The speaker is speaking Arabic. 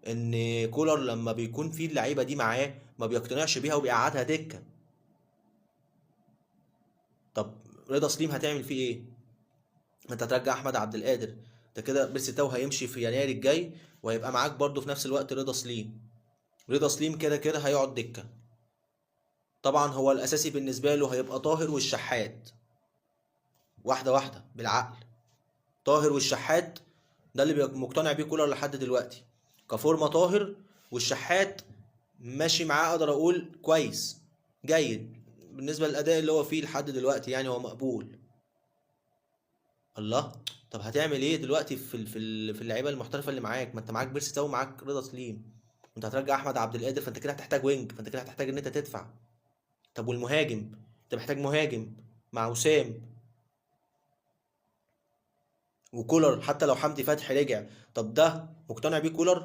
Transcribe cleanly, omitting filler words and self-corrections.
ان كولر لما بيكون في اللعيبه دي معاه ما بيقتنعش بيها وبيقعدها دكه. طب رضا سليم هتعمل فيه ايه؟ ما انت هترجع احمد عبد القادر، ده كده بيرسي تاو هيمشي في يناير الجاي، وهيبقى معاك برضه في نفس الوقت رضا سليم. رضا سليم كده كده هيقعد دكه. طبعا هو الاساسي بالنسبه له هيبقى طاهر والشحات. واحده واحده بالعقل. طاهر والشحات، ده اللي مقتنع بيه كولر لحد دلوقتي. كفورمه طاهر، والشحات ماشي معاه، اقدر اقول كويس، جيد بالنسبه للاداء اللي هو فيه لحد دلوقتي، يعني هو مقبول. الله. طب هتعمل ايه دلوقتي في اللعيبه المحترفه اللي معاك؟ ما انت معاك بيرسي تاو ومعاك رضا سليم، انت هترجع احمد عبد القادر، فانت كده هتحتاج وينج، فانت كده هتحتاج ان انت تدفع. طب والمهاجم؟ انت محتاج مهاجم مع وسام وكولر، حتى لو حمدي فتحي رجع. طب ده مقتنع بيه كولر؟